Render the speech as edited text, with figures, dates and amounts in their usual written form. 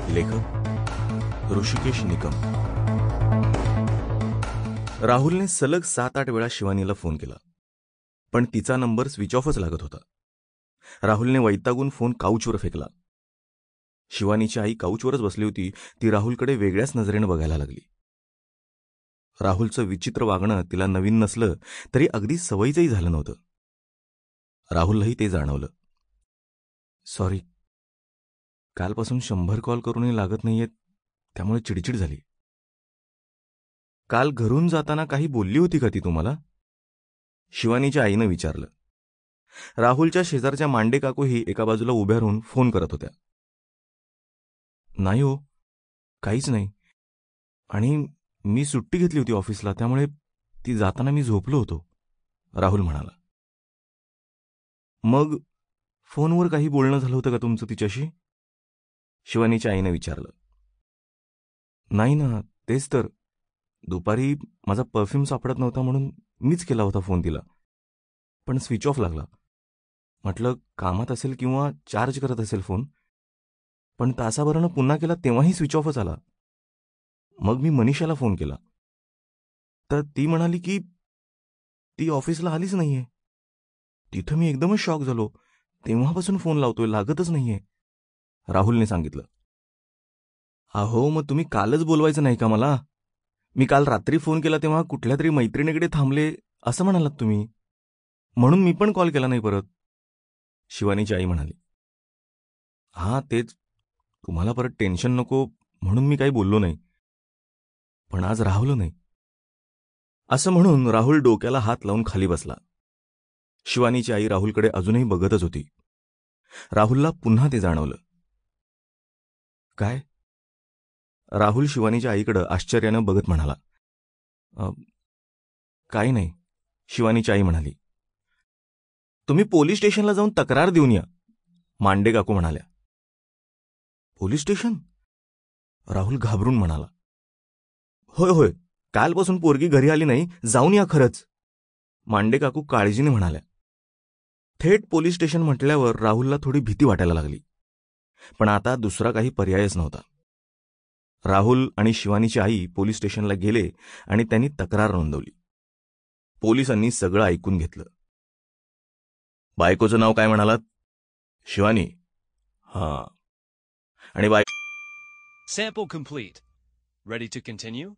लेखक ऋषिकेश निकम. राहुलने सलग 7-8 वेळा शिवानीला फोन केला, पण तिचा नंबर स्विच ऑफच लागत होता. राहुलने वैतागून फोन काउचवर फेकला. शिवानीची आई काउचवरच बसली होती. ती राहुलकडे वेगळ्याच नजरेने बघायला लागली. राहुलचं विचित्र वागणं तिला नवीन नसलं तरी अगदी सवयीचंही झालं नव्हतं. राहुललाही ते जाणवलं. सॉरी, कालपासून 100 कॉल करूनही लागत नाहीयेत, त्यामुळे चिडचिड झाली. काल घरून जाताना काही बोलली होती का ती तुम्हाला? शिवानीच्या आईनं विचारलं. राहुलच्या शेजारच्या मांडे काकूही एका बाजूला उभ्या राहून फोन करत होत्या. नाही हो, काहीच नाही. आणि मी सुट्टी घेतली होती ऑफिसला, त्यामुळे ती जाताना मी झोपलो होतो, राहुल म्हणाला. मग फोनवर काही बोलणं झालं होतं का तुमचं तिच्याशी? शिवानीच्या आईनं विचारलं. नाही ना, तेच तर. दुपारी माझा परफ्यूम सापडत नव्हता म्हणून मीच केला होता फोन तिला, पण स्विच ऑफ लागला. म्हटलं कामात असेल किंवा चार्ज करत असेल फोन, पण तासाभरानं पुन्हा केला तेव्हाही स्विच ऑफच आला. मग मी मनीषाला फोन केला, तर ती म्हणाली की ती ऑफिसला आलीच नाहीये. तिथं मी एकदमच शॉक झालो. तेव्हापासून फोन लावतोय, लागतच नाहीये, राहुलने सांगितलं. अहो, मग तुम्ही कालच बोलवायचं नाही का मला? मी काल रात्री फोन केला तेव्हा कुठल्या तरी मैत्रिणीकडे थांबले असं म्हणालात तुम्ही, म्हणून मी पण कॉल केला नाही परत, शिवानीची आई म्हणाली. हां, तेच. तुम्हाला परत टेन्शन नको म्हणून मी काही बोललो नाही, पण आज राहुलं नाही. असं म्हणून राहुल डोक्याला हात लावून खाली बसला. शिवानीची आई राहुलकडे अजूनही बघतच होती. राहुलला पुन्हा ते जाणवलं. काय? राहुल शिवानीच्या आईकडे आश्चर्यानं बघत म्हणाला. काही नाही, शिवानीची आई म्हणाली. तुम्ही पोलीस स्टेशनला जाऊन तक्रार देऊन या, मांडे काकू म्हणाल्या. Police station? राहुल घाबरून म्हणाला. होय होय, कालपासून पोरगी घरी आली नाही, जाऊन या खरंच, मांडे काकू काळजीने म्हणाल्या. थेट पोलीस स्टेशन म्हटल्यावर राहुलला थोडी भीती वाटायला लागली, पण आता दुसरा काही पर्यायच नव्हता. राहुल आणि शिवानीची आई पोलीस स्टेशनला गेले आणि त्यांनी तक्रार नोंदवली. पोलिसांनी सगळं ऐकून घेतलं. बायकोचं नाव काय म्हणालात? शिवानी. हां. आणि Sample complete. Ready to continue?